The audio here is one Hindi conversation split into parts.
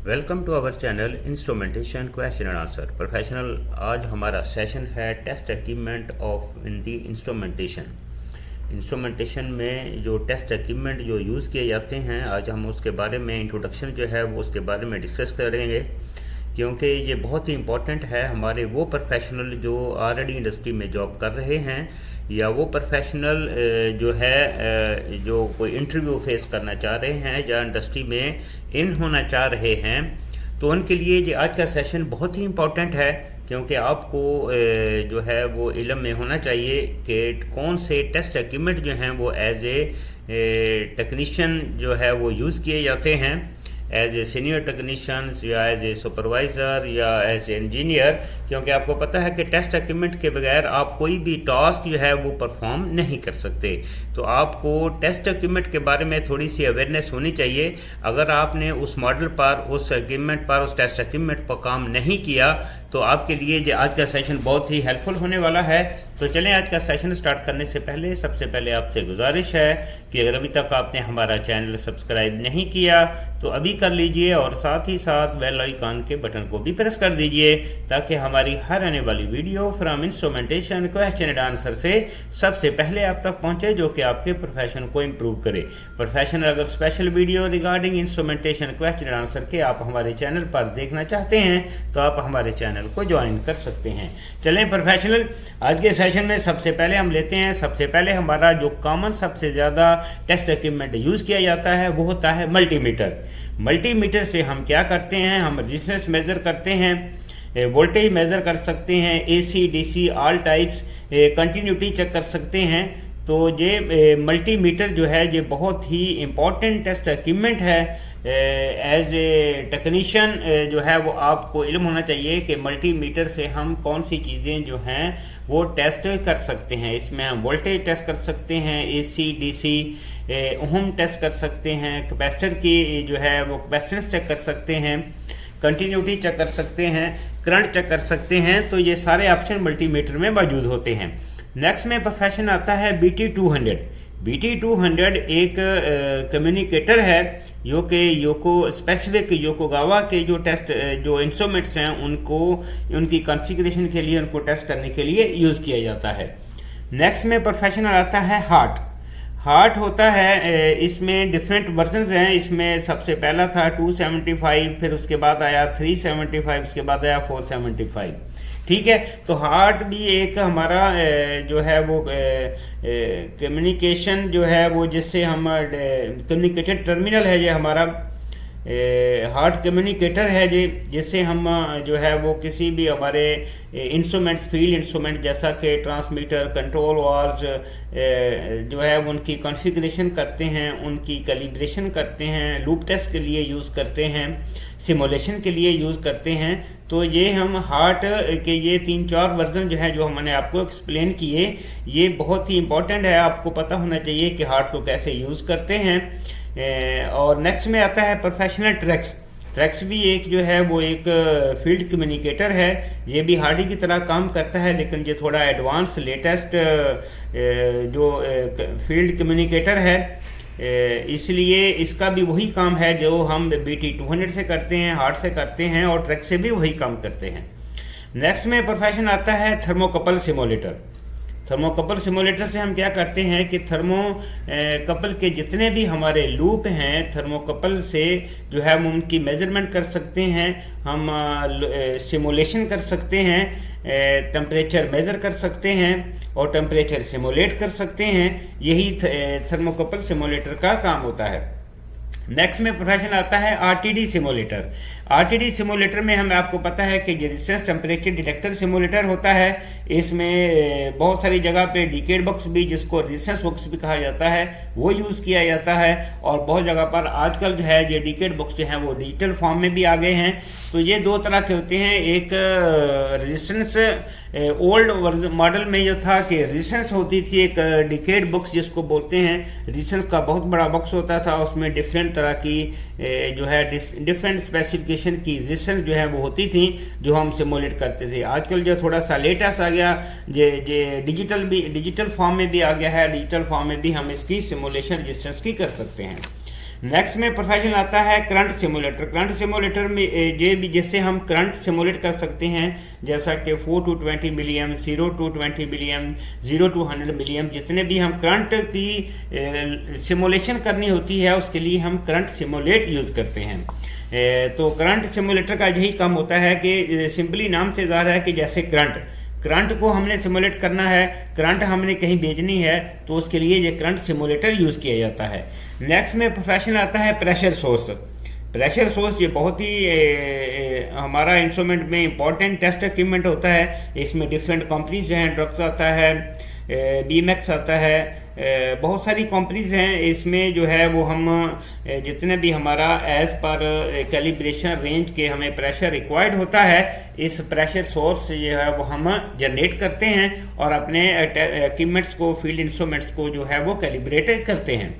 Welcome to our channel instrumentation question and answer professional. आज हमारा सेशन है test equipment of in the instrumentation में जो टेस्ट इक्विपमेंट जो यूज़ किए जाते हैं, आज हम उसके बारे में इंट्रोडक्शन जो है वो उसके बारे में डिस्कस करेंगे, क्योंकि ये बहुत ही इम्पोर्टेंट है हमारे वो प्रोफेशनल जो ऑलरेडी इंडस्ट्री में जॉब कर रहे हैं या वो प्रोफेशनल जो है जो कोई इंटरव्यू फेस करना चाह रहे हैं या इंडस्ट्री में इन होना चाह रहे हैं। तो उनके लिए ये आज का सेशन बहुत ही इम्पोर्टेंट है, क्योंकि आपको जो है वो इल्म में होना चाहिए कि कौन से टेस्ट इक्विपमेंट जो हैं वो एज ए टेक्नीशियन जो है वो यूज़ किए जाते हैं, एज ए सीनियर टेक्नीशियंस या एज ए सुपरवाइज़र या एज ए इंजीनियर। क्योंकि आपको पता है कि टेस्ट इक्विपमेंट के बगैर आप कोई भी टास्क जो है वो परफॉर्म नहीं कर सकते। तो आपको टेस्ट इक्विपमेंट के बारे में थोड़ी सी अवेयरनेस होनी चाहिए। अगर आपने उस मॉडल पर, उस इक्विपमेंट पर, उस टेस्ट इक्विपमेंट पर काम नहीं किया तो आपके लिए जो आज का सेशन बहुत ही हेल्पफुल होने वाला है। तो चलें, आज का सेशन स्टार्ट करने से पहले सबसे पहले आपसे गुजारिश है कि अगर अभी तक आपने हमारा चैनल सब्सक्राइब नहीं किया तो अभी कर लीजिए और साथ ही साथ बेल आइकन के बटन को भी प्रेस कर दीजिए, ताकि हमारी हर आने वाली video from instrumentation question and answer से सबसे पहले आप तक पहुंचे, जो कि आपके प्रोफेशन को इम्प्रूव करे। प्रोफेशनल अगर special video regarding instrumentation question and answer के आप हमारे चैनल पर देखना चाहते हैं तो आप हमारे चैनल को ज्वाइन कर सकते हैं। चलें प्रोफेशनल, आज के सेशन में सबसे पहले हम लेते हैं, सबसे पहले हमारा जो कॉमन सबसे ज़्यादा टेस्ट इक्विपमेंट यूज़ किया जाता है वो होता है मल्टीमीटर। मल्टीमीटर से हम क्या करते हैं, हम रेजिस्टेंस मेज़र करते हैं, वोल्टेज मेज़र कर सकते हैं, AC DC all types, continuity check कर सकते हैं। तो ये मल्टीमीटर जो है ये बहुत ही इम्पॉर्टेंट टेस्ट इक्विपमेंट है। एज ए टेक्नीशियन जो है वो आपको इल्म होना चाहिए कि मल्टीमीटर से हम कौन सी चीज़ें जो हैं वो टेस्ट कर सकते हैं। इसमें हम वोल्टेज टेस्ट कर सकते हैं, एसी डीसी, ओम टेस्ट कर सकते हैं, कैपेसिटर की जो है वो कैपेसिटेंस चेक कर सकते हैं, कंटिन्यूटी चेक कर सकते हैं, करंट चेक कर सकते हैं। तो ये सारे ऑप्शन मल्टीमीटर में मौजूद होते हैं। नेक्स्ट में प्रोफेशन आता है BT200। BT200 एक कम्युनिकेटर है जो कि योको स्पेसिफिक योकोगावा के जो टेस्ट जो इंस्ट्रूमेंट्स हैं उनको उनकी कॉन्फ़िगरेशन के लिए, उनको टेस्ट करने के लिए यूज़ किया जाता है। नेक्स्ट में प्रोफेशनल आता है हार्ट होता है। इसमें डिफरेंट वर्जन्स हैं। इसमें सबसे पहला था 275, फिर उसके बाद आया 375, उसके बाद आया 475। ठीक है, तो हार्ट भी एक हमारा जो है वो कम्युनिकेशन जो है वो जिससे हम कम्युनिकेटेड टर्मिनल है, ये हमारा हार्ट कम्युनिकेटर है जी, जिससे हम जो है वो किसी भी हमारे इंस्ट्रूमेंट्स, फील्ड इंस्ट्रूमेंट जैसा कि ट्रांसमीटर, कंट्रोल वाल्व्स जो है उनकी कॉन्फ़िगरेशन करते हैं, उनकी कैलिब्रेशन करते हैं, लूप टेस्ट के लिए यूज़ करते हैं, सिमुलेशन के लिए यूज़ करते हैं। तो ये हम हार्ट के ये 3-4 वर्जन जो है जो हमने आपको एक्सप्लेन किए, ये बहुत ही इंपॉर्टेंट है। आपको पता होना चाहिए कि हार्ट को कैसे यूज़ करते हैं। और नेक्स्ट में आता है प्रोफेशनल ट्रैक्स भी एक जो है वो एक फील्ड कम्युनिकेटर है। ये भी हार्डी की तरह काम करता है, लेकिन ये थोड़ा एडवांस लेटेस्ट जो फील्ड कम्युनिकेटर है, इसलिए इसका भी वही काम है जो हम BT200 से करते हैं, हार्ट से करते हैं, और ट्रैक से भी वही काम करते हैं। नेक्स्ट में प्रोफेशन आता है थर्मोकपल सिमुलेटर। थर्मोकपल सिमुलेटर से हम क्या करते हैं कि थर्मोकपल के जितने भी हमारे लूप हैं, थर्मोकपल से जो है हम उनकी मेजरमेंट कर सकते हैं, हम सिमुलेशन कर सकते हैं, टेम्परेचर मेज़र कर सकते हैं और टेम्परेचर सिमुलेट कर सकते हैं। यही थर्मोकपल सिमुलेटर का काम होता है। नेक्स्ट में प्रोफेशन आता है RTD सिमुलेटर। RTD सिमुलेटर में हमें आपको पता है कि रेजिस्टेंस टेम्परेचर डिटेक्टर सिमुलेटर होता है। इसमें बहुत सारी जगह पे डिकेड बॉक्स भी, जिसको रेजिस्टेंस बॉक्स भी कहा जाता है, वो यूज़ किया जाता है। और बहुत जगह पर आजकल जो है ये डिकेड बॉक्स जो हैं वो डिजिटल फॉर्म में भी आ गए हैं। तो ये दो तरह के होते हैं। एक रेजिस्टेंस ओल्ड मॉडल में जो था कि रेजिस्टेंस होती थी, एक डिकेड बॉक्स जिसको बोलते हैं, रेजिस्टेंस का बहुत बड़ा बॉक्स होता था, उसमें डिफरेंट तरह की जो है डिफरेंट स्पेसिफिकेशन की रेजिस्टेंस जो है वो होती थी, जो हम सिमुलेट करते थे। आजकल जो थोड़ा सा लेटेस्ट आ गया, ये डिजिटल फॉर्म में भी आ गया है। डिजिटल फॉर्म में भी हम इसकी सिमुलेशन रेजिस्टेंस की कर सकते हैं। नेक्स्ट में प्रोफेशन आता है करंट सिमुलेटर। करंट सिमुलेटर में ये भी जिससे हम करंट सिमुलेट कर सकते हैं, जैसा कि 4 to 20 मिलियम, 0 to 20 मिलियम, 0 to 100 मिलियम, जितने भी हम करंट की सिमुलेशन करनी होती है उसके लिए हम करंट सिमुलेट यूज़ करते हैं। तो करंट सिमुलेटर का यही काम होता है कि सिंपली नाम से ज़ाहिर है कि जैसे करंट को हमने सिमुलेट करना है, करंट हमने कहीं भेजनी है, तो उसके लिए ये करंट सिमुलेटर यूज़ किया जाता है। नेक्स्ट में प्रोफेशन आता है प्रेशर सोर्स। प्रेशर सोर्स ये बहुत ही हमारा इंस्ट्रूमेंट में इंपॉर्टेंट टेस्ट इक्विपमेंट होता है। इसमें डिफरेंट कंपनीज हैं, ड्रग्स आता है, बीमैक्स आता है, बहुत सारी कंपनीज हैं। इसमें जो है वो हम जितने भी हमारा एज पर कैलिब्रेशन रेंज के हमें प्रेशर रिक्वायर्ड होता है, इस प्रेशर सोर्स जो है वो हम जनरेट करते हैं और अपने इक्विपमेंट्स को, फील्ड इंस्ट्रूमेंट्स को जो है वो कैलिब्रेट करते हैं।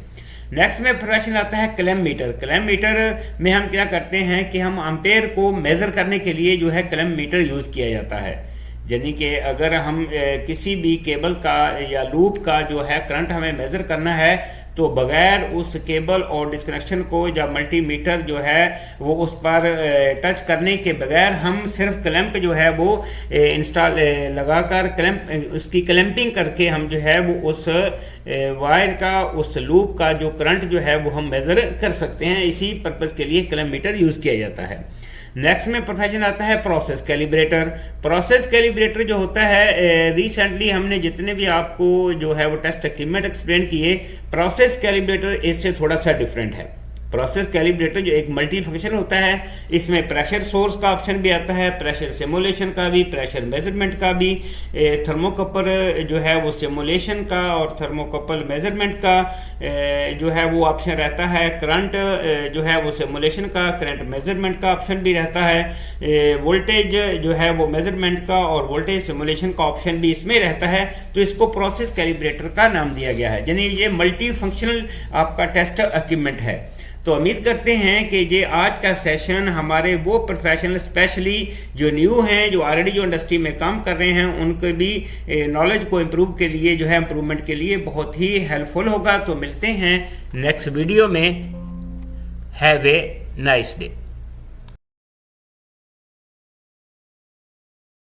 नेक्स्ट में प्रोफेशन आता है क्लैम्प मीटर। क्लैम्प मीटर में हम क्या करते हैं कि हम एम्पेयर को मेज़र करने के लिए जो है क्लैम्प मीटर यूज़ किया जाता है। यानी कि अगर हम किसी भी केबल का या लूप का जो है करंट हमें मेज़र करना है, तो बगैर उस केबल और डिस्कनेक्शन को या मल्टीमीटर जो है वो उस पर टच करने के बगैर हम सिर्फ क्लैंप जो है वो इंस्टॉल लगाकर क्लैंप उसकी क्लैंपिंग करके हम जो है वो उस वायर का, उस लूप का जो करंट जो है वो हम मेज़र कर सकते हैं। इसी पर्पज़ के लिए क्लैंप मीटर यूज़ किया जाता है। नेक्स्ट में प्रोफेशन आता है प्रोसेस कैलिब्रेटर। प्रोसेस कैलिब्रेटर जो होता है, रिसेंटली हमने जितने भी आपको जो है वो टेस्ट इक्विपमेंट एक्सप्लेन किए, प्रोसेस कैलिब्रेटर इससे थोड़ा सा डिफरेंट है। प्रोसेस कैलिब्रेटर जो एक मल्टी फंक्शन होता है, इसमें प्रेशर सोर्स का ऑप्शन भी आता है, प्रेशर सिमुलेशन का भी, प्रेशर मेजरमेंट का भी, थर्मोकपल जो है वो सिमुलेशन का और थर्मोकपल मेजरमेंट का जो है वो ऑप्शन रहता है। करंट जो है वो सिमुलेशन का, करंट मेजरमेंट का ऑप्शन भी रहता है। वोल्टेज जो है वो मेजरमेंट का और वोल्टेज सिमुलेशन का ऑप्शन भी इसमें रहता है। तो इसको प्रोसेस कैलिब्रेटर का नाम दिया गया है, यानी ये मल्टी फंक्शनल आपका टेस्ट इक्विपमेंट है। तो उम्मीद करते हैं कि ये आज का सेशन हमारे वो प्रोफेशनल स्पेशली जो न्यू हैं, जो ऑलरेडी जो इंडस्ट्री में काम कर रहे हैं, उनके भी नॉलेज को इम्प्रूव के लिए जो है इम्प्रूवमेंट के लिए बहुत ही हेल्पफुल होगा। तो मिलते हैं नेक्स्ट वीडियो में। Have a nice day.